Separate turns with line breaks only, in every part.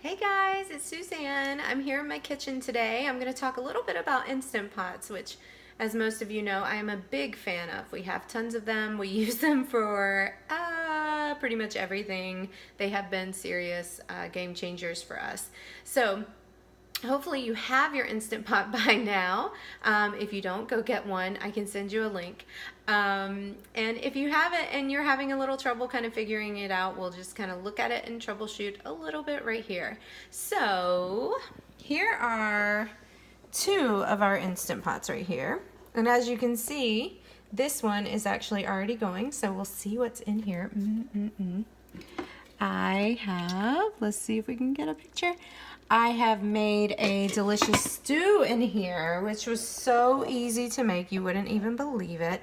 Hey guys, it's Suzanne. I'm here in my kitchen today. I'm going to talk a little bit about Instant Pots, which, as most of you know, I am a big fan of. We have tons of them. We use them for pretty much everything. They have been serious game changers for us. So, hopefully you have your Instant Pot by now. If you don't, go get one. I can send you a link. And if you have it and you're having a little trouble kind of figuring it out, we'll just kind of look at it and troubleshoot a little bit right here. So here are two of our Instant Pots right here. And as you can see, this one is actually already going, so we'll see what's in here. Let's see if we can get a picture. I have made a delicious stew in here, which was so easy to make, you wouldn't even believe it.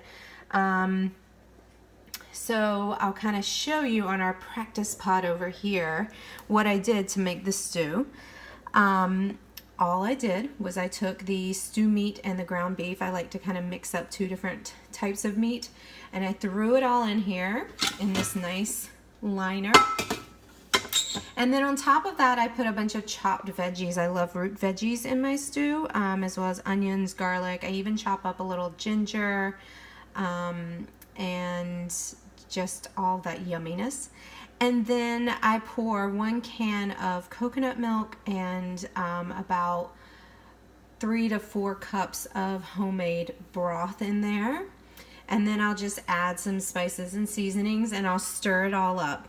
So I'll kind of show you on our practice pot over here what I did to make the stew. All I did was I took the stew meat and the ground beef. I like to kind of mix up two different types of meat, and I threw it all in here in this nice liner. And then on top of that, I put a bunch of chopped veggies. I love root veggies in my stew, as well as onions, garlic. I even chop up a little ginger, and just all that yumminess. And then I pour 1 can of coconut milk and about 3 to 4 cups of homemade broth in there. And then I'll just add some spices and seasonings and I'll stir it all up.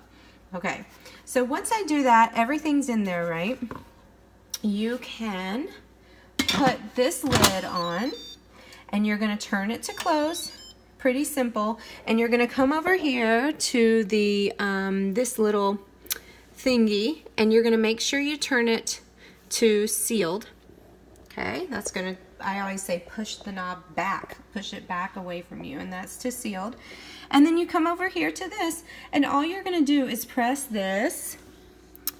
Okay, so once I do that, everything's in there, right? You can put this lid on and you're gonna turn it to close. Pretty simple. And you're gonna come over here to the this little thingy and you're gonna make sure you turn it to sealed. Okay, that's gonna, I always say push the knob back, push it back away from you, and that's to sealed. And then you come over here to this, and all you're gonna do is press this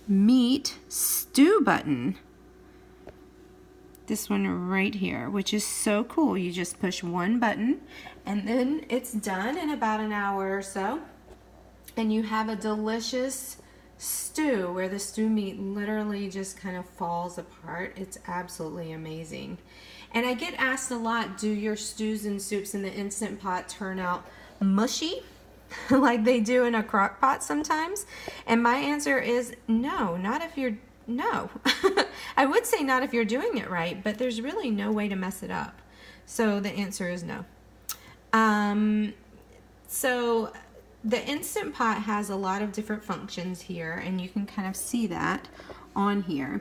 meat stew button. This one right here, which is so cool. You just push one button, and then it's done in about an hour or so. And you have a delicious stew where the stew meat literally just kind of falls apart. It's absolutely amazing. And I get asked a lot, do your stews and soups in the Instant Pot turn out mushy like they do in a crock pot sometimes? And my answer is no, not if you're, no. I would say not if you're doing it right, but there's really no way to mess it up. So the answer is no. So the Instant Pot has a lot of different functions here, and you can kind of see that on here.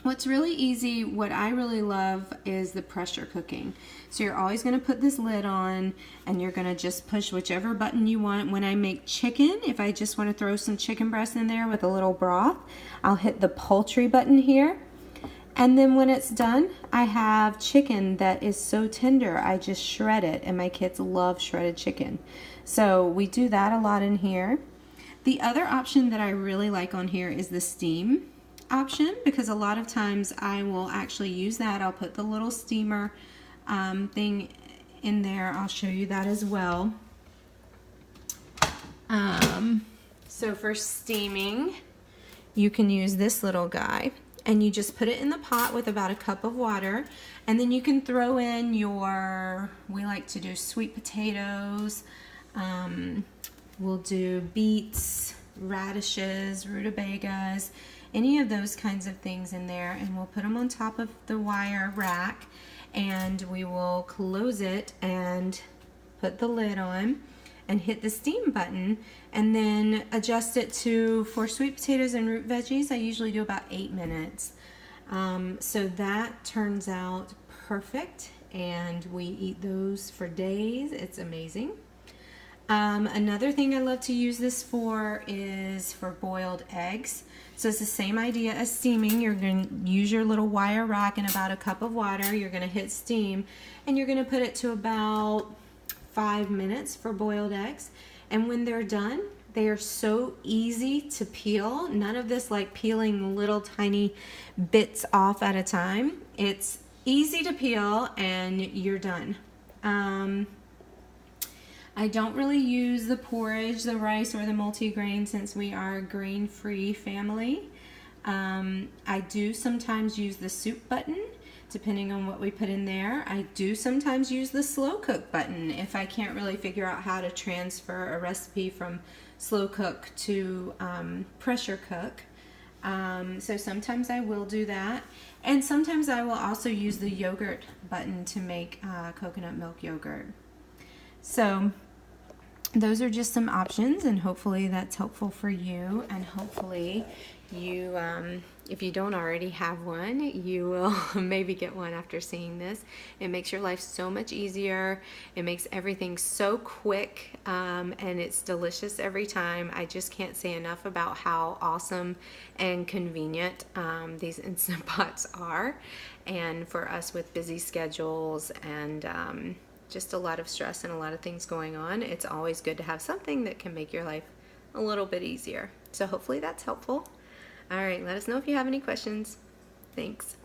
What's really easy, what I really love, is the pressure cooking. So you're always going to put this lid on and you're going to just push whichever button you want. When I make chicken, if I just want to throw some chicken breast in there with a little broth, I'll hit the poultry button here. And then when it's done, I have chicken that is so tender, I just shred it, and my kids love shredded chicken. So we do that a lot in here. The other option that I really like on here is the steam option, because a lot of times I will actually use that. I'll put the little steamer thing in there. I'll show you that as well. So for steaming, you can use this little guy, and you just put it in the pot with about a cup of water, and then you can throw in your, we like to do sweet potatoes, we'll do beets, radishes, rutabagas, any of those kinds of things in there, and we'll put them on top of the wire rack, and we will close it and put the lid on and hit the steam button, and then adjust it to, for sweet potatoes and root veggies, I usually do about 8 minutes. So that turns out perfect, and we eat those for days. It's amazing. Another thing I love to use this for is for boiled eggs. So it's the same idea as steaming. You're going to use your little wire rack and about a cup of water. You're going to hit steam, and you're going to put it to about 5 minutes for boiled eggs. And when they're done, they are so easy to peel. None of this like peeling little tiny bits off at a time. It's easy to peel and you're done. I don't really use the porridge, the rice, or the multigrain since we are a grain-free family. I do sometimes use the soup button, depending on what we put in there. I do sometimes use the slow cook button if I can't really figure out how to transfer a recipe from slow cook to pressure cook. So sometimes I will do that. And sometimes I will also use the yogurt button to make coconut milk yogurt. So those are just some options, and hopefully that's helpful for you, and hopefully you, if you don't already have one, you will maybe get one after seeing this. It makes your life so much easier. It makes everything so quick, and it's delicious every time. I just can't say enough about how awesome and convenient these Instant Pots are. And for us with busy schedules and just a lot of stress and a lot of things going on, it's always good to have something that can make your life a little bit easier. So hopefully that's helpful. All right, let us know if you have any questions. Thanks.